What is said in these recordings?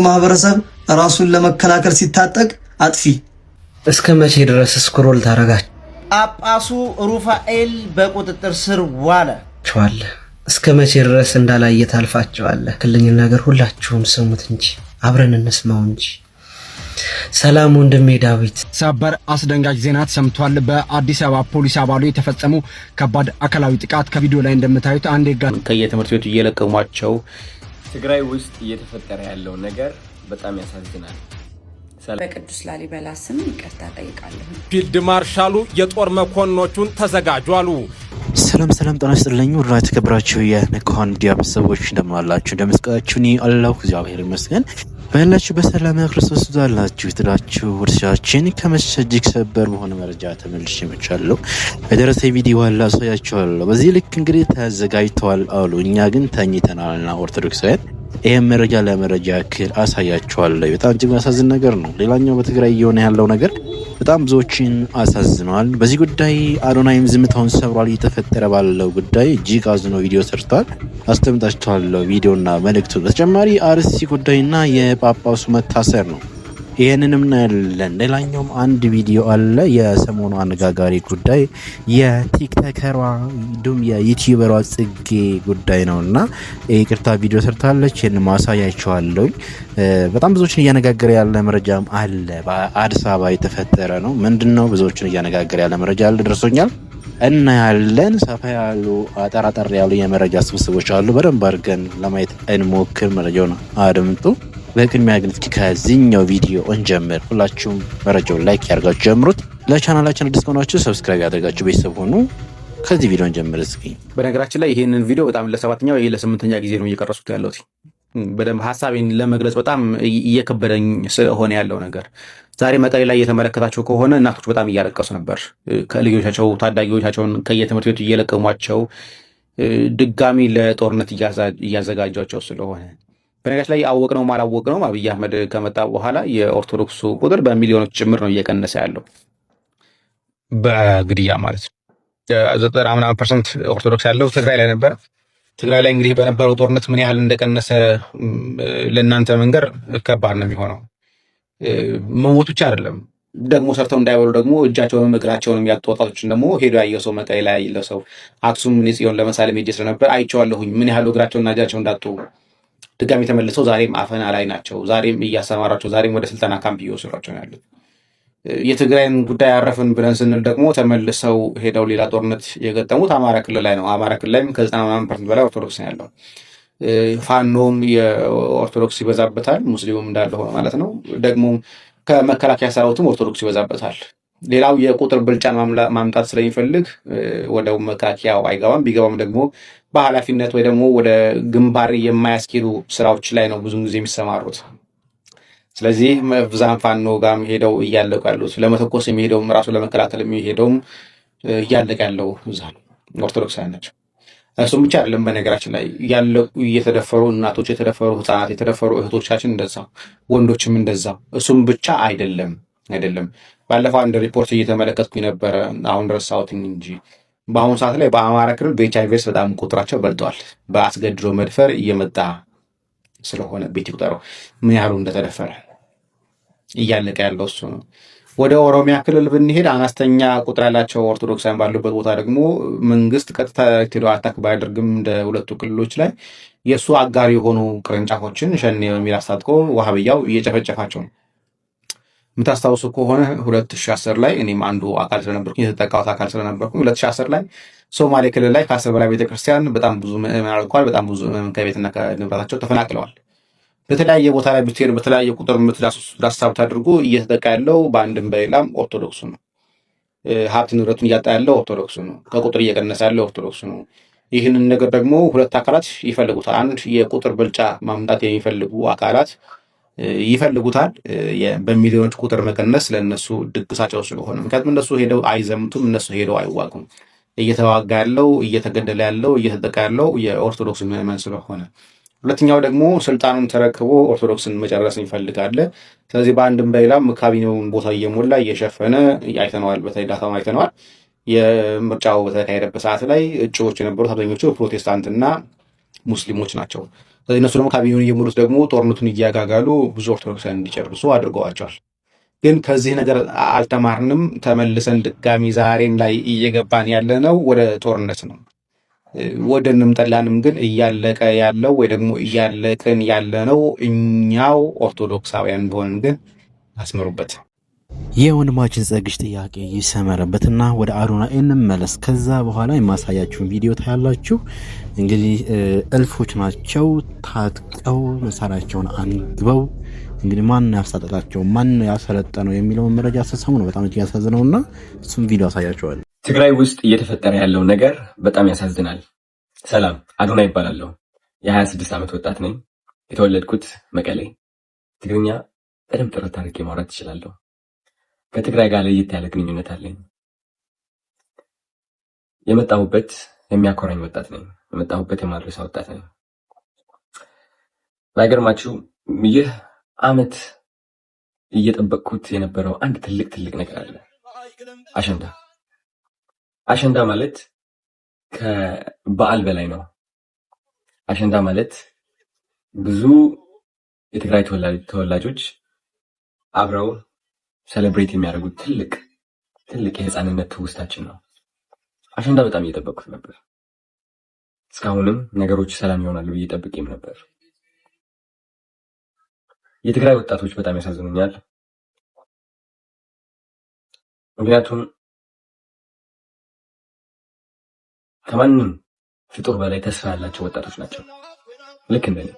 ማህበረሰብ ራሱን ለመከላከል ሲታጠቅ አጥፊ እስከ መቼ ድረስ ስክሮል ታረጋችሁ? ጳጳሱ ሩፋኤል በቁጥጥር ስር ዋለ። እስከ መቼ ድረስ እንዳላየ ታልፋቸዋለ? ክልኝ ነገር ሁላችሁም ስሙት እንጂ አብረን እንስማው እንጂ። ሰላም ወንድሜ ዳዊት። ሰበር አስደንጋጭ ዜና ተሰምቷል። በአዲስ አበባ ፖሊስ አባሉ የተፈጸሙ ከባድ አካላዊ ጥቃት ከቪዲዮ ላይ እንደምታዩት አንድ ከየትምህርት ቤቱ እየለቀሟቸው ትግራይ ውስጥ እየተፈጠረ ያለው ነገር በጣም ያሳዝናል። በቅዱስ ላሊበላ ስም ይቅርታ ጠይቃለሁ። ፊልድ ማርሻሉ የጦር መኮንኖቹን ተዘጋጁ አሉ። ሰላም ጤና ይስጥልኝ። ወደ ተከብራችሁ የንቁሃን ሚዲያ ቤተሰቦች እንደምን አላችሁ? እንደምስቃችሁ እኔ አላሁ እግዚአብሔር ይመስገን። በላችሁ በሰላም ክርስቶስ ይዛላችሁ ይትላችሁ። ወርሻችን ከመሸጅክ ሰበር በሆነ መረጃ ተመልሼ መጥቻለሁ። በደረሰ ቪዲዮ አላ አሳያችኋለሁ። በዚህ ልክ እንግዲህ ተዘጋጅተዋል አሉ። እኛ ግን ተኝተናልና ኦርቶዶክሳውያን ይሄን መረጃ ለመረጃ ያክል አሳያችኋለሁ። በጣም እጅግ የሚያሳዝን ነገር ነው። ሌላኛው በትግራይ እየሆነ ያለው ነገር በጣም ብዙዎችን አሳዝነዋል። በዚህ ጉዳይ አዶናይም ዝምታውን ሰብሯል። እየተፈጠረ ባለው ጉዳይ እጅግ አዝኖ ቪዲዮ ሰርቷል። አስተምጣችኋለሁ ቪዲዮና መልእክቱ። በተጨማሪ አርሲ ጉዳይና የጳጳሱ መታሰር ነው። ይሄንንም እናያለን። ሌላኛውም አንድ ቪዲዮ አለ። የሰሞኑ አነጋጋሪ ጉዳይ የቲክቶከሯ እንዲሁም የዩቲዩበሯ ጽጌ ጉዳይ ነውና ይቅርታ ቪዲዮ ሰርታለች። ይሄን ማሳያችኋለሁ። በጣም ብዙዎችን እያነጋገረ ያለ መረጃም አለ። በአዲስ አበባ የተፈጠረ ነው። ምንድነው? ብዙዎችን እያነጋገረ ያለ መረጃ አለ፣ ደርሶኛል። እናያለን። ሰፋ ያሉ አጠራጠር ያሉ የመረጃ ስብስቦች አሉ። በደንብ አድርገን ለማየት እንሞክር። መረጃውን አድምጡ። በቅድሚያ ግን እስኪ ከዚህኛው ቪዲዮ እንጀምር። ሁላችሁም መረጃውን ላይክ ያርጋችሁ ጀምሩት። ለቻናላችን አዲስ ከሆናችሁ ሰብስክራይብ ያደርጋችሁ ቤተሰብ ሆኑ። ከዚህ ቪዲዮ እንጀምር እስኪ። በነገራችን ላይ ይሄንን ቪዲዮ በጣም ለሰባተኛው ወይ ለስምንተኛ ጊዜ ነው እየቀረጽኩት ያለሁት። በደንብ ሐሳቤን ለመግለጽ በጣም እየከበደኝ ስለሆነ ያለው ነገር ዛሬ መቀሌ ላይ እየተመለከታችሁ ከሆነ እናቶች በጣም እያለቀሱ ነበር። ከልጆቻቸው ታዳጊዎቻቸውን ከየትምህርት ቤቱ እየለቀሟቸው ድጋሚ ለጦርነት እያዘጋጇቸው ስለሆነ በነገራችን ላይ አወቅነውም አላወቅነውም አብይ አህመድ ከመጣ በኋላ የኦርቶዶክሱ ቁጥር በሚሊዮኖች ጭምር ነው እየቀነሰ ያለው በግድያ ማለት ነው። 90% ኦርቶዶክስ ያለው ትግራይ ላይ ነበር። ትግራይ ላይ እንግዲህ በነበረው ጦርነት ምን ያህል እንደቀነሰ ለእናንተ መንገር ከባድ ነው የሚሆነው። መሞት ብቻ አይደለም ደግሞ ሰርተው እንዳይበሉ ደግሞ እጃቸውን እግራቸውንም ያጡ ወጣቶችን ደግሞ ሄዶ ያየው ሰው መቀሌ ላይ ያለው ሰው አክሱም ጽዮን ለምሳሌ ሜጄ ስለነበር አይቼዋለሁኝ ምን ያህል እግራቸውና እጃቸው እንዳጡ ድጋሚ ተመልሰው ዛሬም አፈና ላይ ናቸው። ዛሬም እያሰማራቸው፣ ዛሬም ወደ ስልጠና ካምፕ እየወሰዷቸው ነው ያሉት። የትግራይን ጉዳይ አረፍን ብለን ስንል ደግሞ ተመልሰው ሄደው ሌላ ጦርነት የገጠሙት አማራ ክልል ላይ ነው። አማራ ክልል ላይም ከ90% በላይ ኦርቶዶክስ ነው ያለው። ፋኖም የኦርቶዶክስ ይበዛበታል፣ ሙስሊሙም እንዳለ ሆነ ማለት ነው። ደግሞ ከመከላከያ ሰራዊቱም ኦርቶዶክስ ይበዛበታል። ሌላው የቁጥር ብልጫን ማምጣት ስለሚፈልግ ወደ መከላከያው አይገባም። ቢገባም ደግሞ በኃላፊነት ወይ ደግሞ ወደ ግንባር የማያስኬዱ ስራዎች ላይ ነው ብዙ ጊዜ የሚሰማሩት። ስለዚህ ብዛም ፋኖ ጋርም ሄደው እያለቁ ያሉት ለመተኮስ የሚሄደውም ራሱ ለመከላከል የሚሄደውም እያለቀ ያለው እዛ ነው፣ ኦርቶዶክሳውያን ናቸው። እሱም ብቻ አይደለም፣ በነገራችን ላይ ያለቁ እየተደፈሩ እናቶች፣ የተደፈሩ ህፃናት፣ የተደፈሩ እህቶቻችን እንደዛው፣ ወንዶችም እንደዛው። እሱም ብቻ አይደለም። ባለፈው አንድ ሪፖርት እየተመለከትኩ ነበረ፣ አሁን ረሳሁትኝ እንጂ በአሁኑ ሰዓት ላይ በአማራ ክልል በኤችአይቪ ኤድስ በጣም ቁጥራቸው በልጠዋል። በአስገድዶ መድፈር እየመጣ ስለሆነ ቤት ይቁጠረው ምን ያህሉ እንደተደፈረ። እያለቀ ያለው እሱ ነው። ወደ ኦሮሚያ ክልል ብንሄድ አነስተኛ ቁጥር ያላቸው ኦርቶዶክሳውያን ባሉበት ቦታ ደግሞ መንግስት ቀጥታ ሄዶ አታክ ባያደርግም እንደ ሁለቱ ክልሎች ላይ የእሱ አጋሪ የሆኑ ቅርንጫፎችን ሸኔ በሚል አስታጥቆ ዋሃብያው እየጨፈጨፋቸው ነው። የምታስታውሱ ከሆነ 2010 ላይ እኔም አንዱ አካል ስለነበርኩኝ የተጠቃሁት አካል ስለነበርኩኝ 2010 ላይ ሶማሌ ክልል ላይ ከ10 በላይ ቤተክርስቲያን በጣም ብዙ ምዕመናን አልቋል። በጣም ብዙ ምዕመናን ከቤትና ከንብረታቸው ተፈናቅለዋል። በተለያየ ቦታ ላይ ብትሄድ በተለያየ ቁጥር ዳሳብ ታድርጉ እየተጠቃ ያለው በአንድም በሌላም ኦርቶዶክሱ ነው። ሀብት ንብረቱን እያጣ ያለው ኦርቶዶክሱ ነው። ከቁጥር እየቀነሰ ያለው ኦርቶዶክሱ ነው። ይህንን ነገር ደግሞ ሁለት አካላት ይፈልጉታል። አንድ የቁጥር ብልጫ ማምጣት የሚፈልጉ አካላት ይፈልጉታል። በሚሊዮኖች ቁጥር መቀነስ ለእነሱ ድግሳቸው ስለሆነ፣ ምክንያቱም እነሱ ሄደው አይዘምቱም፣ እነሱ ሄደው አይዋጉም። እየተዋጋ ያለው እየተገደለ ያለው እየተጠቃ ያለው የኦርቶዶክስ ምዕመን ስለሆነ፣ ሁለተኛው ደግሞ ስልጣኑን ተረክቦ ኦርቶዶክስን መጨረስ ይፈልጋል። ስለዚህ በአንድም በሌላም ካቢኔውን ቦታ እየሞላ እየሸፈነ አይተነዋል። በተለይ ዳታውን አይተነዋል። የምርጫው በተካሄደበት ሰዓት ላይ እጩዎች የነበሩት አብዛኞቹ ፕሮቴስታንትና ሙስሊሞች ናቸው። እነሱ ደግሞ ካቢኔውን እየሞሉት ደግሞ ጦርነቱን እያጋጋሉ ብዙ ኦርቶዶክሳውያን እንዲጨርሱ አድርገዋቸዋል። ግን ከዚህ ነገር አልተማርንም። ተመልሰን ድጋሚ ዛሬም ላይ እየገባን ያለ ነው ወደ ጦርነት ነው። ወደንም ጠላንም ግን እያለቀ ያለው ወይ ደግሞ እያለቅን ያለ ነው እኛው ኦርቶዶክሳውያን በሆንን ግን አስምሩበት። የወንድማችን ጸግሽ ጥያቄ ይሰመረበትና ወደ አዶናይ እንመለስ። ከዛ በኋላ የማሳያችሁን ቪዲዮ ታያላችሁ። እንግዲህ እልፎች ናቸው ታጥቀው መሳሪያቸውን አንግበው እንግዲህ ማን ያስታጠቃቸው ማን ያሰለጠነው የሚለውን መረጃ ስትሰሙ ነው በጣም እጅግ ያሳዝነውና እሱም ቪዲዮ አሳያችኋለሁ። ትግራይ ውስጥ እየተፈጠረ ያለው ነገር በጣም ያሳዝናል። ሰላም፣ አዶናይ ይባላለሁ። የ26 ዓመት ወጣት ነኝ። የተወለድኩት መቀሌ። ትግርኛ በደንብ ጥርት አድርጌ ማውራት እችላለሁ። ከትግራይ ጋር ለየት ያለ ግንኙነት አለኝ። የመጣሁበት የሚያኮራኝ ወጣት ነኝ። የመጣሁበት የማድረሳ ወጣት ነኝ። ባይገርማችሁ ይህ ዓመት እየጠበቅኩት የነበረው አንድ ትልቅ ነገር አለ። አሸንዳ ማለት ከበዓል በላይ ነው። አሸንዳ ማለት ብዙ የትግራይ ተወላጆች አብረው ሴሌብሬት የሚያደርጉት ትልቅ የህፃንነት ትውስታችን ነው። አሸንዳ በጣም እየጠበቅኩት ነበር። እስካሁንም ነገሮች ሰላም ይሆናሉ ብዬ ጠብቄም ነበር። የትግራይ ወጣቶች በጣም ያሳዝኑኛል። ምክንያቱም ከማንም ፍጡር በላይ ተስፋ ያላቸው ወጣቶች ናቸው። ልክ እንደኔ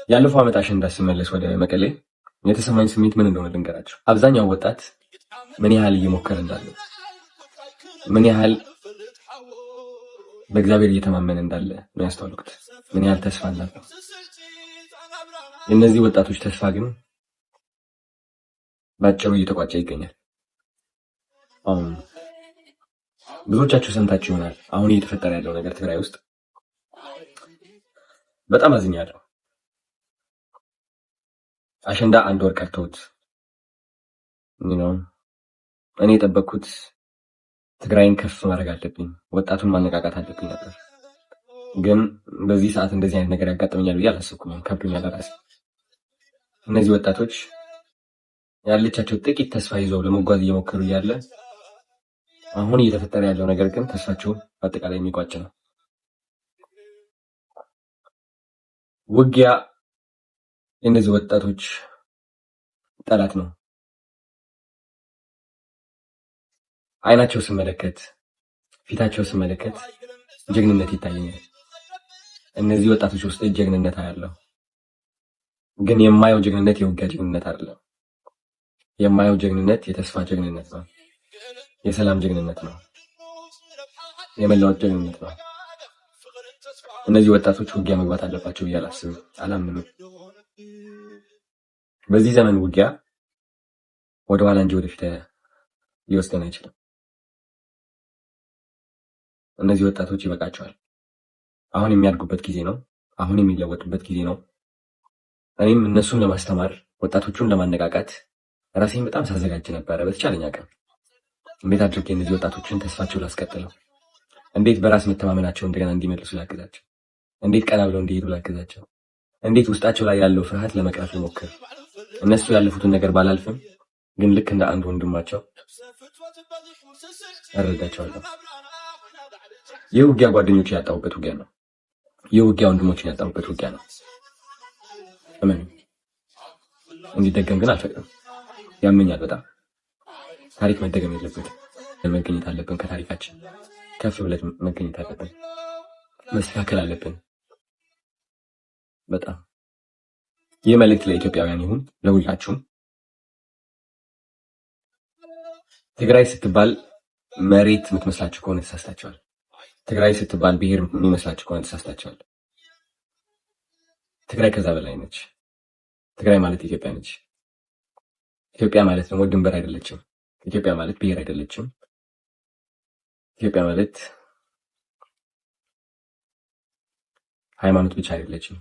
ያለፈው ዓመት አሸንዳ ስመለስ ወደ መቀሌ የተሰማኝ ስሜት ምን እንደሆነ ልንገራቸው። አብዛኛው ወጣት ምን ያህል እየሞከረ እንዳለ፣ ምን ያህል በእግዚአብሔር እየተማመነ እንዳለ ነው ያስተዋልኩት። ምን ያህል ተስፋ እንዳለው። የእነዚህ ወጣቶች ተስፋ ግን ባጭሩ እየተቋጨ ይገኛል። ብዙዎቻችሁ ሰምታችሁ ይሆናል አሁን እየተፈጠረ ያለው ነገር ትግራይ ውስጥ። በጣም አዝኛለሁ። አሸንዳ አንድ ወር ቀርቶት እኔ የጠበቅኩት ትግራይን ከፍ ማድረግ አለብኝ፣ ወጣቱን ማነቃቃት አለብኝ ነበር። ግን በዚህ ሰዓት እንደዚህ አይነት ነገር ያጋጥመኛል ብዬ አላሰብኩም። ከብዶኛል ራሴ። እነዚህ ወጣቶች ያለቻቸው ጥቂት ተስፋ ይዘው ለመጓዝ እየሞከሩ እያለ አሁን እየተፈጠረ ያለው ነገር ግን ተስፋቸው በአጠቃላይ የሚቋጭ ነው። ውጊያ የእነዚህ ወጣቶች ጠላት ነው። አይናቸው ስመለከት፣ ፊታቸው ስመለከት ጀግንነት ይታየኛል። እነዚህ ወጣቶች ውስጥ ጀግንነት አያለው። ግን የማየው ጀግንነት የውጊያ ጀግንነት አይደለም። የማየው ጀግንነት የተስፋ ጀግንነት ነው። የሰላም ጀግንነት ነው። የመለወጥ ጀግንነት ነው። እነዚህ ወጣቶች ውጊያ መግባት አለባቸው ብዬ አላምንም። በዚህ ዘመን ውጊያ ወደ ኋላ እንጂ ወደፊት ሊወስደን አይችልም። እነዚህ ወጣቶች ይበቃቸዋል። አሁን የሚያድጉበት ጊዜ ነው። አሁን የሚለወጡበት ጊዜ ነው። እኔም እነሱን ለማስተማር ወጣቶቹን ለማነቃቃት ራሴን በጣም ሳዘጋጅ ነበረ። በተቻለኝ አቅም እንዴት አድርጌ እነዚህ ወጣቶችን ተስፋቸው ላስቀጥለው፣ እንዴት በራስ መተማመናቸው እንደገና እንዲመልሱ ላግዛቸው፣ እንዴት ቀና ብለው እንዲሄዱ ላግዛቸው፣ እንዴት ውስጣቸው ላይ ያለው ፍርሃት ለመቅረፍ ልሞክር። እነሱ ያለፉትን ነገር ባላልፍም ግን ልክ እንደ አንድ ወንድማቸው እረዳቸዋለሁ። የውጊያ ጓደኞች ያጣሁበት ውጊያ ነው። የውጊያ ወንድሞችን ያጣሁበት ውጊያ ነው። እመኑ። እንዲደገም ግን አልፈቅድም። ያመኛል በጣም። ታሪክ መደገም የለበትም። መገኘት አለብን። ከታሪካችን ከፍ ብለን መገኘት አለብን። መስተካከል አለብን። በጣም ይህ መልእክት ለኢትዮጵያውያን ይሁን፣ ለሁላችሁም። ትግራይ ስትባል መሬት የምትመስላችሁ ከሆነ ተሳስታችኋል። ትግራይ ስትባል ብሔር የሚመስላችሁ ከሆነ ተሳስታችኋል። ትግራይ ከዛ በላይ ነች። ትግራይ ማለት ኢትዮጵያ ነች። ኢትዮጵያ ማለት ደግሞ ድንበር አይደለችም። ኢትዮጵያ ማለት ብሔር አይደለችም። ኢትዮጵያ ማለት ሃይማኖት ብቻ አይደለችም።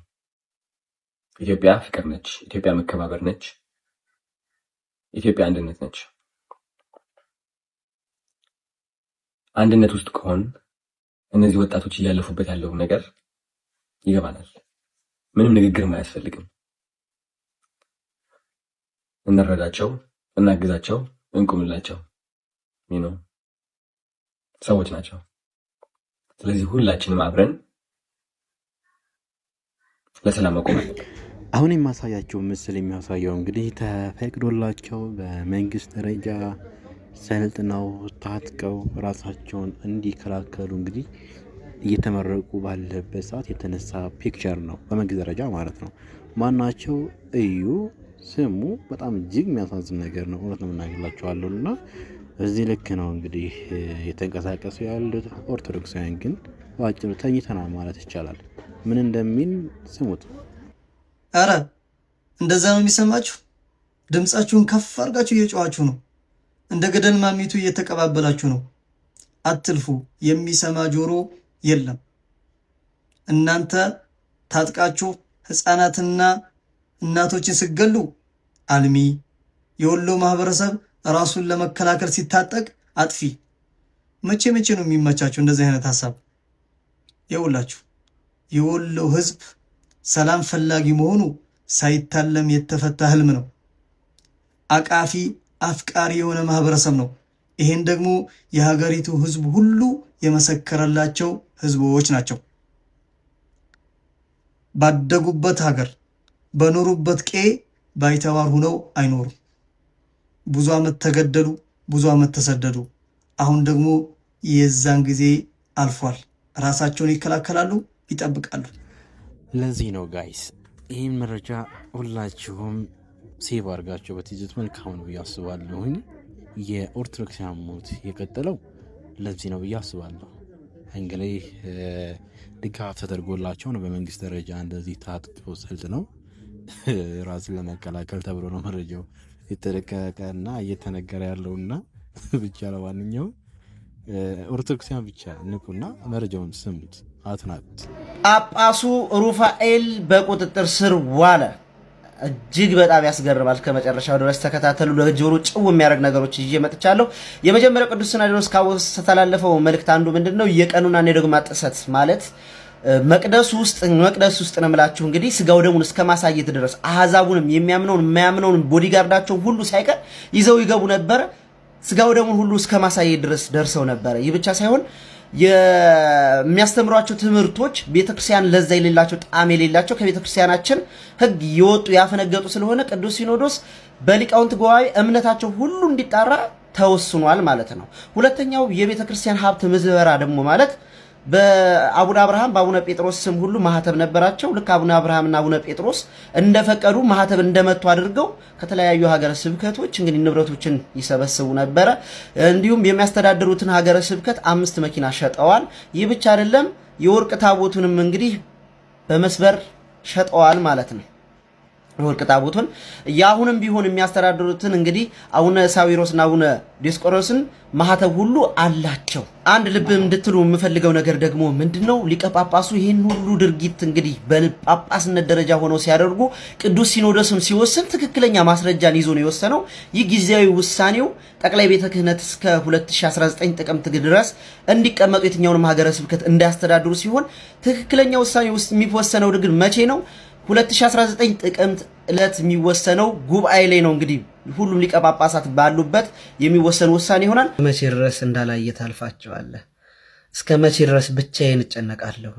ኢትዮጵያ ፍቅር ነች። ኢትዮጵያ መከባበር ነች። ኢትዮጵያ አንድነት ነች። አንድነት ውስጥ ከሆን እነዚህ ወጣቶች እያለፉበት ያለው ነገር ይገባናል። ምንም ንግግር አያስፈልግም። እንረዳቸው፣ እናግዛቸው፣ እንቁምላቸው። ሰዎች ናቸው። ስለዚህ ሁላችንም አብረን ለሰላም መቆም አለብን። አሁን የማሳያቸው ምስል የሚያሳየው እንግዲህ ተፈቅዶላቸው በመንግስት ደረጃ ሰልጥነው ታጥቀው ራሳቸውን እንዲከላከሉ እንግዲህ እየተመረቁ ባለበት ሰዓት የተነሳ ፒክቸር ነው፣ በመንግስት ደረጃ ማለት ነው። ማናቸው? እዩ ስሙ በጣም እጅግ የሚያሳዝን ነገር ነው። እውነት ነው የምናገላቸዋለሁ እና እዚህ ልክ ነው እንግዲህ የተንቀሳቀሱ ያሉት። ኦርቶዶክሳውያን ግን በአጭሩ ተኝተናል ማለት ይቻላል። ምን እንደሚል ስሙት። አረ እንደዛ ነው የሚሰማችሁ? ድምጻችሁን ከፍ አድርጋችሁ እየጮኻችሁ ነው። እንደ ገደል ማሚቱ እየተቀባበላችሁ ነው። አትልፉ፣ የሚሰማ ጆሮ የለም። እናንተ ታጥቃችሁ ህፃናትና እናቶችን ስገሉ አልሚ የወሎ ማህበረሰብ ራሱን ለመከላከል ሲታጠቅ አጥፊ። መቼ ነው የሚመቻችሁ እንደዚህ አይነት ሐሳብ? የውላችሁ የወሎ ህዝብ ሰላም ፈላጊ መሆኑ ሳይታለም የተፈታ ህልም ነው። አቃፊ አፍቃሪ የሆነ ማህበረሰብ ነው። ይሄን ደግሞ የሀገሪቱ ህዝብ ሁሉ የመሰከረላቸው ህዝቦች ናቸው። ባደጉበት ሀገር በኖሩበት ቄ ባይተዋር ሆነው አይኖሩም። ብዙ ዓመት ተገደሉ፣ ብዙ ዓመት ተሰደዱ። አሁን ደግሞ የዛን ጊዜ አልፏል። ራሳቸውን ይከላከላሉ፣ ይጠብቃሉ። ለዚህ ነው ጋይስ ይህን መረጃ ሁላችሁም ሴቭ አድርጋችሁ በትይዙት መልካም ነው ብዬ አስባለሁኝ። የኦርቶዶክሳውያን ሞት የቀጠለው ለዚህ ነው ብዬ አስባለሁ። እንግዲህ ድጋፍ ተደርጎላቸው ነው በመንግስት ደረጃ እንደዚህ ታጥቆ ሰልጥነው ራስን ለመከላከል ተብሎ ነው መረጃው የተደቀቀና እየተነገረ ያለውና ብቻ ለማንኛውም ኦርቶዶክሳውያን ብቻ ንቁና መረጃውን ስሙት፣ አትናቁት። ጳጳሱ ሩፋኤል በቁጥጥር ስር ዋለ። እጅግ በጣም ያስገርማል። ከመጨረሻው ድረስ ተከታተሉ። ለጆሮ ጭው የሚያደርግ ነገሮች ይዤ መጥቻለሁ። የመጀመሪያው ቅዱስ ሲኖዶስ ካስተላለፈው መልእክት አንዱ ምንድነው? የቀኑና የዶግማ ጥሰት ማለት መቅደስ ውስጥ ነው የምላችሁ። እንግዲህ ስጋው ደሙን እስከ ማሳየት ድረስ አህዛቡንም የሚያምነውን የማያምነውን ቦዲጋርዳቸውን ሁሉ ሳይቀር ይዘው ይገቡ ነበር። ስጋው ደሙን ሁሉ እስከ ማሳየት ድረስ ደርሰው ነበር። ይህ ብቻ ሳይሆን የሚያስተምሯቸው ትምህርቶች ቤተክርስቲያን ለዛ የሌላቸው ጣዕም የሌላቸው ከቤተክርስቲያናችን ሕግ የወጡ ያፈነገጡ ስለሆነ ቅዱስ ሲኖዶስ በሊቃውንት ጉባኤ እምነታቸው ሁሉ እንዲጣራ ተወስኗል ማለት ነው። ሁለተኛው የቤተክርስቲያን ሀብት ምዝበራ ደግሞ ማለት በአቡነ አብርሃም በአቡነ ጴጥሮስ ስም ሁሉ ማህተብ ነበራቸው። ልክ አቡነ አብርሃምና አቡነ ጴጥሮስ እንደፈቀዱ ማህተብ እንደመቱ አድርገው ከተለያዩ ሀገረ ስብከቶች እንግዲህ ንብረቶችን ይሰበስቡ ነበረ። እንዲሁም የሚያስተዳድሩትን ሀገረ ስብከት 5 መኪና ሸጠዋል። ይህ ብቻ አይደለም፣ የወርቅ ታቦቱንም እንግዲህ በመስበር ሸጠዋል ማለት ነው። ወርቅ ታቦቱን ያሁንም ቢሆን የሚያስተዳድሩትን እንግዲህ አቡነ ሳዊሮስና አቡነ ዲዮስቆሮስን ማህተብ ሁሉ አላቸው። አንድ ልብ እንድትሉ የምፈልገው ነገር ደግሞ ምንድነው? ሊቀ ጳጳሱ ይህን ሁሉ ድርጊት እንግዲህ በጳጳስነት ደረጃ ሆነው ሲያደርጉ ቅዱስ ሲኖዶስም ሲወስን ትክክለኛ ማስረጃን ይዞ ነው የወሰነው። ይህ ጊዜያዊ ውሳኔው ጠቅላይ ቤተ ክህነት እስከ 2019 ጥቅምት ድረስ እንዲቀመጡ የትኛውንም ሀገረ ስብከት እንዳያስተዳድሩ ሲሆን ትክክለኛ ውሳኔ ውስጥ የሚወሰነው ግን መቼ ነው? 2019 ጥቅምት ዕለት የሚወሰነው ጉባኤ ላይ ነው። እንግዲህ ሁሉም ሊቀ ጳጳሳት ባሉበት የሚወሰን ውሳኔ ይሆናል። መቼ ድረስ እንዳላየ ታልፋቸዋለህ? እስከ መቼ ድረስ ብቻዬን እጨነቃለሁ?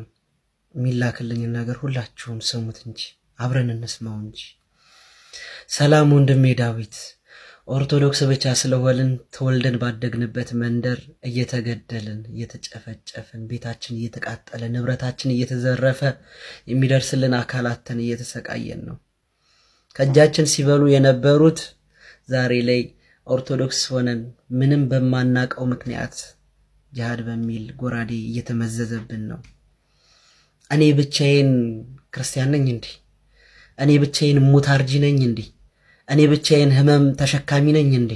የሚላክልኝን ነገር ሁላችሁም ስሙት እንጂ አብረን እንስማው እንጂ። ሰላም ወንድሜ ዳዊት፣ ኦርቶዶክስ ብቻ ስለሆንን ተወልደን ባደግንበት መንደር እየተገደልን እየተጨፈጨፍን ቤታችን እየተቃጠለ ንብረታችን እየተዘረፈ የሚደርስልን አካላትን እየተሰቃየን ነው። ከእጃችን ሲበሉ የነበሩት ዛሬ ላይ ኦርቶዶክስ ሆነን ምንም በማናቀው ምክንያት ጂሃድ በሚል ጎራዴ እየተመዘዘብን ነው። እኔ ብቻዬን ክርስቲያን ነኝ እንዴ? እኔ ብቻዬን ሙታርጂ ነኝ እንዴ? እኔ ብቻዬን ህመም ተሸካሚ ነኝ እንዴ?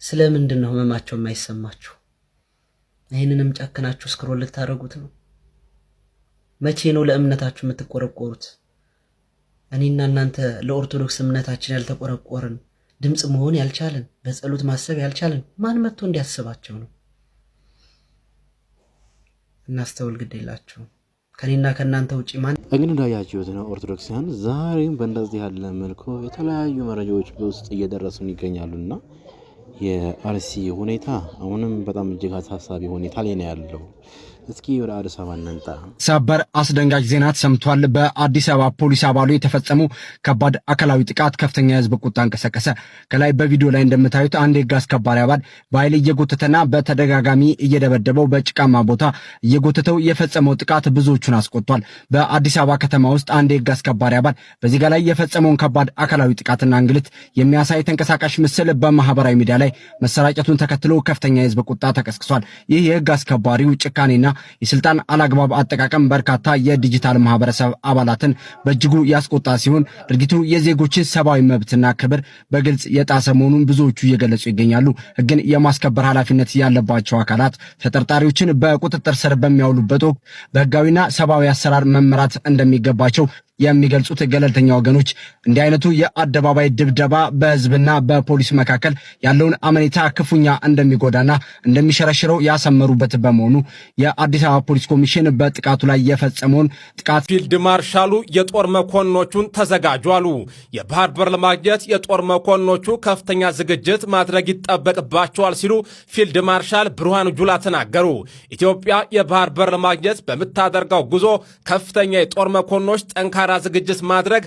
ስለምንድን ነው ህመማቸው የማይሰማችሁ? ይህንንም ጨክናችሁ ስክሮል ልታደርጉት ነው? መቼ ነው ለእምነታችሁ የምትቆረቆሩት? እኔና እናንተ ለኦርቶዶክስ እምነታችን ያልተቆረቆርን፣ ድምፅ መሆን ያልቻልን፣ በጸሎት ማሰብ ያልቻልን ማን መጥቶ እንዲያስባቸው ነው? እናስተውል ግድ የላችሁ ከኔና ከናንተ ውጪ ማን እንግዲህ እንዳያችሁት ነው ኦርቶዶክሳን ዛሬም በእንደዚህ ያለ መልኩ የተለያዩ መረጃዎች በውስጥ እየደረሱን ይገኛሉና የአርሲ ሁኔታ አሁንም በጣም እጅግ አሳሳቢ ሁኔታ ላይ ነው ያለው። እስኪ ወደ አዲስ አበባ እንንጣ። ሰበር አስደንጋጭ ዜና ተሰምቷል። በአዲስ አበባ ፖሊስ አባሉ የተፈጸሙ ከባድ አካላዊ ጥቃት ከፍተኛ የህዝብ ቁጣ እንቀሰቀሰ። ከላይ በቪዲዮ ላይ እንደምታዩት አንድ የህግ አስከባሪ አባል በኃይል እየጎተተና በተደጋጋሚ እየደበደበው በጭቃማ ቦታ እየጎተተው የፈጸመው ጥቃት ብዙዎቹን አስቆጥቷል። በአዲስ አበባ ከተማ ውስጥ አንድ የህግ አስከባሪ አባል በዚህ ላይ የፈጸመውን ከባድ አካላዊ ጥቃትና እንግልት የሚያሳይ ተንቀሳቃሽ ምስል በማህበራዊ ሚዲያ ላይ መሰራጨቱን ተከትሎ ከፍተኛ የህዝብ ቁጣ ተቀስቅሷል። ይህ የህግ አስከባሪው ጭካኔና የስልጣን አላግባብ አጠቃቀም በርካታ የዲጂታል ማህበረሰብ አባላትን በእጅጉ ያስቆጣ ሲሆን ድርጊቱ የዜጎችን ሰብአዊ መብትና ክብር በግልጽ የጣሰ መሆኑን ብዙዎቹ እየገለጹ ይገኛሉ። ህግን የማስከበር ኃላፊነት ያለባቸው አካላት ተጠርጣሪዎችን በቁጥጥር ስር በሚያውሉበት ወቅት በህጋዊና ሰብአዊ አሰራር መመራት እንደሚገባቸው የሚገልጹት ገለልተኛ ወገኖች እንዲህ አይነቱ የአደባባይ ድብደባ በህዝብና በፖሊስ መካከል ያለውን አመኔታ ክፉኛ እንደሚጎዳና እንደሚሸረሽረው ያሰመሩበት በመሆኑ የአዲስ አበባ ፖሊስ ኮሚሽን በጥቃቱ ላይ የፈጸመውን ጥቃት ፊልድ ማርሻሉ የጦር መኮንኖቹን ተዘጋጁ አሉ። የባህር በር ለማግኘት የጦር መኮንኖቹ ከፍተኛ ዝግጅት ማድረግ ይጠበቅባቸዋል ሲሉ ፊልድ ማርሻል ብርሃኑ ጁላ ተናገሩ። ኢትዮጵያ የባህር በር ለማግኘት በምታደርገው ጉዞ ከፍተኛ የጦር መኮንኖች ጠንካራ ዝግጅት ማድረግ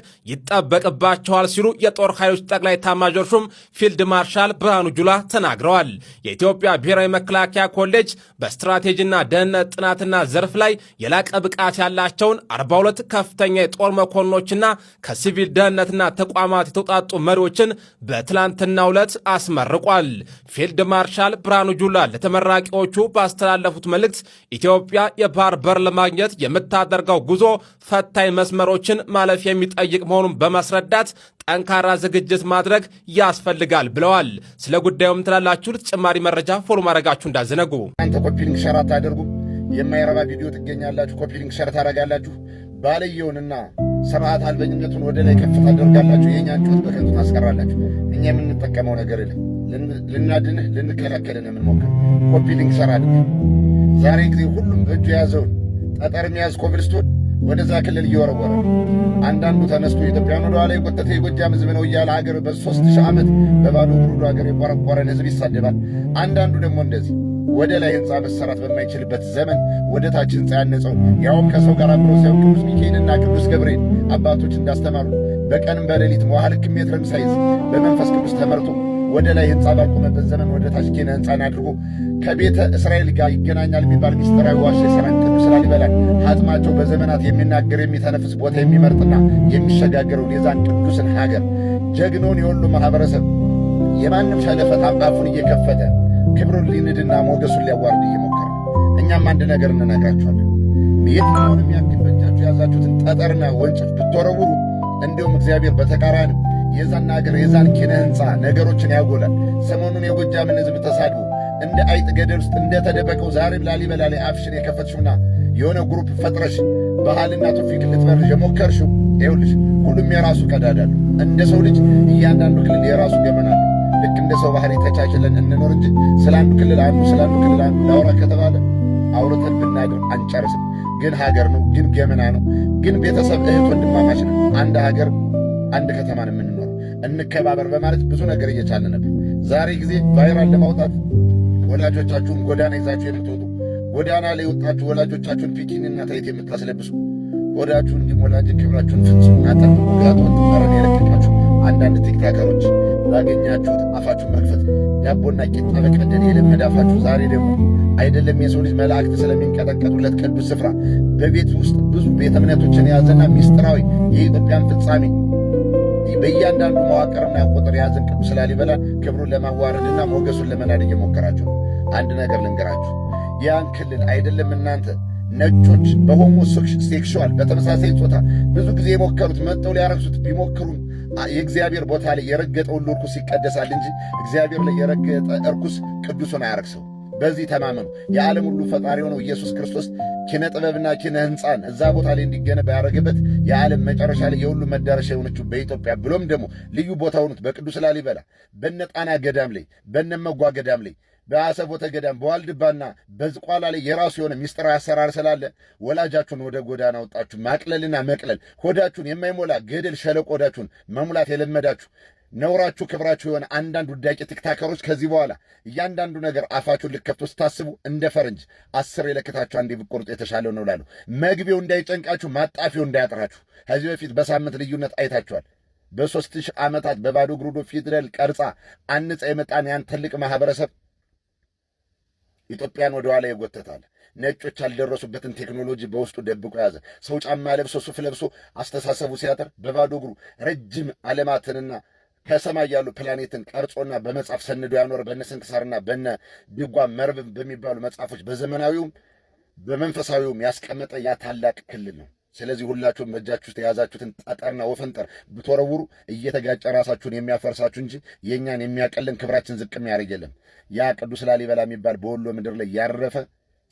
ይጠበቅባቸዋል ሲሉ የጦር ኃይሎች ጠቅላይ ኤታማዦር ሹም ፊልድ ማርሻል ብርሃኑ ጁላ ተናግረዋል። የኢትዮጵያ ብሔራዊ መከላከያ ኮሌጅ በስትራቴጂና ደህንነት ጥናትና ዘርፍ ላይ የላቀ ብቃት ያላቸውን 42 ከፍተኛ የጦር መኮንኖችና ከሲቪል ደህንነትና ተቋማት የተውጣጡ መሪዎችን በትላንትናው ዕለት አስመርቋል። ፊልድ ማርሻል ብርሃኑ ጁላ ለተመራቂዎቹ ባስተላለፉት መልእክት ኢትዮጵያ የባህር በር ለማግኘት የምታደርገው ጉዞ ፈታኝ መስመሮች ማለፍ የሚጠይቅ መሆኑን በማስረዳት ጠንካራ ዝግጅት ማድረግ ያስፈልጋል ብለዋል። ስለ ጉዳዩም ትላላችሁ ተጨማሪ መረጃ ፎሎ ማድረጋችሁ እንዳዘነጉ። አንተ ኮፒ ሊንክ ሸር አታደርጉ። የማይረባ ቪዲዮ ትገኛላችሁ፣ ኮፒ ሊንክ ሸር ታደርጋላችሁ። ባለየውንና ስርዓት አልበኝነቱን ወደ ላይ ከፍ ታደርጋላችሁ። የኛን ጩኸት በከንቱ ታስቀራላችሁ። እኛ የምንጠቀመው ነገር የለም። ልናድንህ ልንከላከልን የምንሞክር ኮፒ ሊንክ ሸር አድርግ። ዛሬ ጊዜ ሁሉም እጁ የያዘውን ጠጠር የሚያዝ ኮብልስቶን ወደዛ ክልል እየወረወረ አንዳንዱ ተነስቶ ኢትዮጵያን ወደ ኋላ የጎተተ የጎጃም ህዝብ ነው እያለ ሀገር በ3000 ዓመት በባዶ እግሩ ሀገር የቆረቆረን ህዝብ ይሳደባል። አንዳንዱ ደግሞ እንደዚህ ወደ ላይ ህንፃ መሰራት በማይችልበት ዘመን ወደ ታች ህንፃ ያነጸው ያውም ከሰው ጋር አብሮ ሳይሆን ቅዱስ ሚካኤልና ቅዱስ ገብርኤል አባቶች እንዳስተማሩ በቀንም በሌሊት መዋዕል ሜትርም ሳይዝ በመንፈስ ቅዱስ ተመርቶ ወደ ላይ ህንፃ ባቆመበት ዘመን ወደ ታች ኪነ ህንፃን አድርጎ ከቤተ እስራኤል ጋር ይገናኛል የሚባል ሚስጥራዊ ዋሻ የሰራን ቅዱስ ላሊበላን ሀጥማቸው በዘመናት የሚናገር የሚተነፍስ ቦታ የሚመርጥና የሚሸጋገረውን የዛን ቅዱስን ሀገር ጀግኖን የወሎ ማህበረሰብ የማንም ሸለፈት አፉን እየከፈተ ክብሩን ሊንድና ሞገሱን ሊያዋርድ እየሞከረ እኛም አንድ ነገር እንነግራችኋለን። የትኛውንም ያክል በእጃችሁ የያዛችሁትን ጠጠርና ወንጭፍ ብትወረውሩ እንዲሁም እግዚአብሔር በተቃራኒ የዛን ሀገር የዛን ኪነ ህንፃ ነገሮችን ያጎላል። ሰሞኑን የጎጃምን ህዝብ ተሳድቡ እንደ አይጥ ገደል ውስጥ እንደተደበቀው ዛሬም ላሊበላ ላይ አፍሽን የከፈትሽውና የሆነ ግሩፕ ፈጥረሽ ባህልና ትውፊት ልትበርሽ የሞከርሽው ይኸውልሽ፣ ሁሉም የራሱ ቀዳዳሉ። እንደ ሰው ልጅ እያንዳንዱ ክልል የራሱ ገመና አለው። ልክ እንደ ሰው ባህሪ ተቻችለን እንኖር እንጂ ስለ አንዱ ክልል አንዱ ላውራ ከተባለ አውርተን ብናድር አንጨርስም። ግን ሀገር ነው፣ ግን ገመና ነው፣ ግን ቤተሰብ እህት ወንድማማች ነው። አንድ ሀገር አንድ ከተማን የምንኖር እንከባበር በማለት ብዙ ነገር እየቻልን ነበር። ዛሬ ጊዜ ቫይራል ለማውጣት ወላጆቻችሁን ጎዳና ይዛችሁ የምትወጡ ጎዳና ላይ ወጣችሁ ወላጆቻችሁን ፒኪንና ታይት የምታስለብሱ ወዳችሁን እንዲሞላጅ ክብራችሁን ፍጹም አጠብቁ። ጋጦት ማረን የለቀቃችሁ አንዳንድ ቲክታከሮች ባገኛችሁት አፋችሁን መክፈት ዳቦና ቂጣ በቀደደ የለመደ አፋችሁ ዛሬ ደግሞ አይደለም የሰው ልጅ መላእክት ስለሚንቀጠቀጡለት ቅዱስ ስፍራ በቤት ውስጥ ብዙ ቤተ እምነቶችን የያዘና ሚስጥራዊ የኢትዮጵያን ፍጻሜ በእያንዳንዱ መዋቅርና ቁጥር የያዘን ቅዱስ ላሊበላ ክብሩን ለማዋረድና ሞገሱን ለመናድ እየሞከራችሁ አንድ ነገር ልንገራችሁ። ያን ክልል አይደለም እናንተ ነጮች በሆሞ ሴክሹዋል በተመሳሳይ ጾታ ብዙ ጊዜ የሞከሩት መጥተው ሊያረክሱት ቢሞክሩም የእግዚአብሔር ቦታ ላይ የረገጠ ሁሉ እርኩስ ይቀደሳል እንጂ እግዚአብሔር ላይ የረገጠ እርኩስ ቅዱሱን አያረክሰው። በዚህ ተማመኑ። የዓለም ሁሉ ፈጣሪ ሆነው ኢየሱስ ክርስቶስ ኪነ ጥበብና ኪነ ሕንፃን እዛ ቦታ ላይ እንዲገነባ ያደረገበት የዓለም መጨረሻ ላይ የሁሉ መዳረሻ የሆነችው በኢትዮጵያ ብሎም ደግሞ ልዩ ቦታ ሆኑት በቅዱስ ላሊበላ በነ ጣና ገዳም ላይ በነ መጓ ገዳም ላይ በአሰቦተ ገዳም በዋልድባና በዝቋላ ላይ የራሱ የሆነ ሚስጥራዊ አሰራር ስላለ ወላጃችሁን ወደ ጎዳና ወጣችሁ ማቅለልና መቅለል ሆዳችሁን የማይሞላ ገደል ሸለቆ ሆዳችሁን መሙላት የለመዳችሁ ነውራችሁ ክብራችሁ የሆነ አንዳንድ ውዳቂ ቲክታከሮች ከዚህ በኋላ እያንዳንዱ ነገር አፋችሁን ልከፍቶ ስታስቡ እንደ ፈረንጅ 10 የለከታችሁ አንዴ ብትቆርጡ የተሻለው ነው እላለሁ። መግቢያው እንዳይጨንቃችሁ፣ ማጣፊያው እንዳያጥራችሁ። ከዚህ በፊት በሳምንት ልዩነት አይታችኋል። በ3000 ዓመታት በባዶ እግሩ ፊደል ቀርጻ አንጻ የመጣን ያን ትልቅ ማህበረሰብ ኢትዮጵያን ወደ ኋላ ይጎተታል። ነጮች ያልደረሱበትን ቴክኖሎጂ በውስጡ ደብቆ ያዘ። ሰው ጫማ ለብሶ ሱፍ ለብሶ አስተሳሰቡ ሲያጠር በባዶ እግሩ ረጅም ዓለማትንና ከሰማይ ያሉ ፕላኔትን ቀርጾና በመጽሐፍ ሰንዶ ያኖረ በነ ስንክሳርና በነ ድጓ መርብ በሚባሉ መጽሐፎች በዘመናዊውም በመንፈሳዊውም ያስቀመጠ ያ ታላቅ ክልል ነው። ስለዚህ ሁላችሁም በእጃችሁ ውስጥ የያዛችሁትን ጠጠርና ወፈንጠር ብትወረውሩ እየተጋጨ ራሳችሁን የሚያፈርሳችሁ እንጂ የእኛን የሚያቀልን ክብራችን ዝቅ የሚያደርግ የለም። ያ ቅዱስ ላሊበላ የሚባል በወሎ ምድር ላይ ያረፈ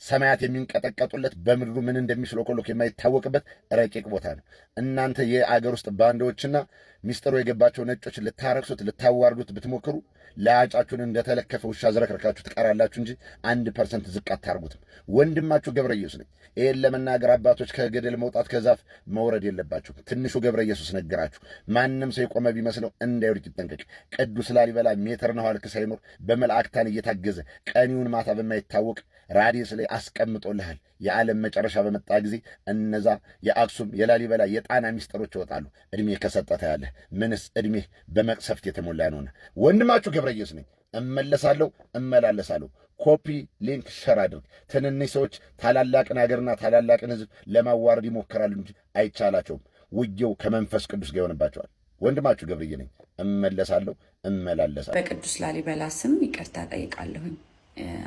ሰማያት የሚንቀጠቀጡለት በምድሩ ምን እንደሚሽሎኮሎክ የማይታወቅበት ረቂቅ ቦታ ነው። እናንተ የአገር ውስጥ ባንዳዎችና ሚስጥሩ የገባቸው ነጮች ልታረክሱት ልታዋርዱት ብትሞክሩ ለአጫችሁን እንደተለከፈ ውሻ ዝረክረካችሁ ትቀራላችሁ እንጂ 1% ዝቅ አታርጉትም። ወንድማችሁ ገብረ ኢየሱስ ነኝ። ይህን ለመናገር አባቶች ከገደል መውጣት ከዛፍ መውረድ የለባችሁ። ትንሹ ገብረ ኢየሱስ ነገራችሁ። ማንም ሰው የቆመ ቢመስለው እንዳይወድቅ ይጠንቀቅ። ቅዱስ ላሊበላ ሜትር ነው አልክ ሳይኖር በመላእክታን እየታገዘ ቀኒውን ማታ በማይታወቅ ራዲየስ ላይ አስቀምጦልሃል። የዓለም መጨረሻ በመጣ ጊዜ እነዛ የአክሱም የላሊበላ የጣና ሚስጥሮች ይወጣሉ። እድሜ ከሰጠተ ያለ ምንስ እድሜ በመቅሰፍት የተሞላ ነውና ወንድማችሁ ገብረ ኢየሱስ ነኝ። እመለሳለሁ፣ እመላለሳለሁ። ኮፒ ሊንክ ሸር አድርግ። ትንንሽ ሰዎች ታላላቅን ሀገርና ታላላቅን ሕዝብ ለማዋረድ ይሞክራሉ እንጂ አይቻላቸውም። ውጊያው ከመንፈስ ቅዱስ ጋር ይሆንባቸዋል። ወንድማችሁ ገብርዬ ነኝ። እመለሳለሁ፣ እመላለሳለሁ። በቅዱስ ላሊበላ ስም ይቅርታ ጠይቃለሁኝ።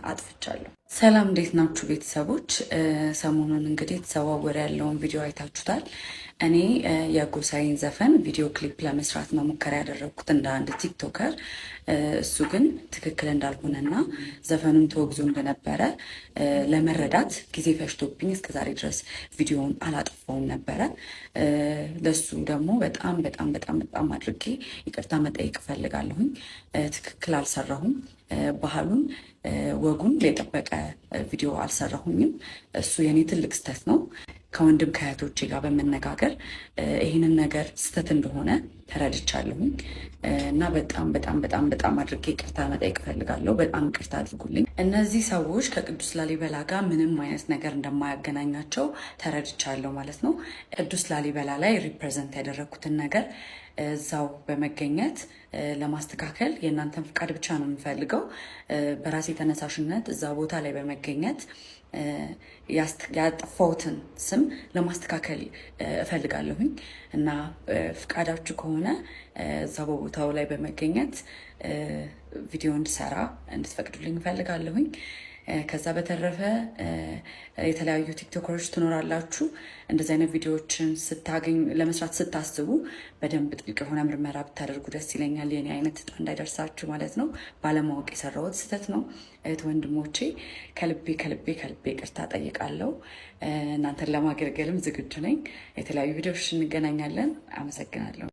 አጥፍቻለሁ። ሰላም፣ እንዴት ናችሁ ቤተሰቦች? ሰሞኑን እንግዲህ የተዘዋወረ ያለውን ቪዲዮ አይታችሁታል። እኔ የጎሳዬን ዘፈን ቪዲዮ ክሊፕ ለመስራት ነው ሙከራ ያደረግኩት እንደ አንድ ቲክቶከር። እሱ ግን ትክክል እንዳልሆነና ዘፈኑን ተወግዞ እንደነበረ ለመረዳት ጊዜ ፈጅቶብኝ እስከዛሬ ድረስ ቪዲዮውን አላጠፋውም ነበረ። ለሱ ደግሞ በጣም በጣም በጣም በጣም አድርጌ ይቅርታ መጠየቅ እፈልጋለሁኝ። ትክክል አልሰራሁም። ባህሉን ወጉን የጠበቀ ቪዲዮ አልሰራሁኝም። እሱ የኔ ትልቅ ስህተት ነው። ከወንድም ከእህቶቼ ጋር በመነጋገር ይህንን ነገር ስህተት እንደሆነ ተረድቻለሁኝ እና በጣም በጣም በጣም በጣም አድርጌ ይቅርታ መጠየቅ እፈልጋለሁ። በጣም ይቅርታ አድርጉልኝ። እነዚህ ሰዎች ከቅዱስ ላሊበላ ጋር ምንም አይነት ነገር እንደማያገናኛቸው ተረድቻለሁ ማለት ነው። ቅዱስ ላሊበላ ላይ ሪፕሬዘንት ያደረግኩትን ነገር እዛው በመገኘት ለማስተካከል የእናንተን ፍቃድ ብቻ ነው የምፈልገው። በራሴ ተነሳሽነት እዛ ቦታ ላይ በመገኘት ያጠፋሁትን ስም ለማስተካከል እፈልጋለሁኝ እና ፍቃዳችሁ ከሆነ እዛ በቦታው ላይ በመገኘት ቪዲዮ እንድሰራ እንድትፈቅዱልኝ እፈልጋለሁኝ። ከዛ በተረፈ የተለያዩ ቲክቶከሮች ትኖራላችሁ። እንደዚህ አይነት ቪዲዮዎችን ለመስራት ስታስቡ በደንብ ጥልቅ የሆነ ምርመራ ብታደርጉ ደስ ይለኛል። የኔ አይነት ዕጣ እንዳይደርሳችሁ ማለት ነው። ባለማወቅ የሰራሁት ስህተት ነው። እህት ወንድሞቼ ከልቤ ከልቤ ከልቤ ይቅርታ ጠይቃለሁ። እናንተን ለማገልገልም ዝግጁ ነኝ። የተለያዩ ቪዲዮዎች እንገናኛለን። አመሰግናለሁ።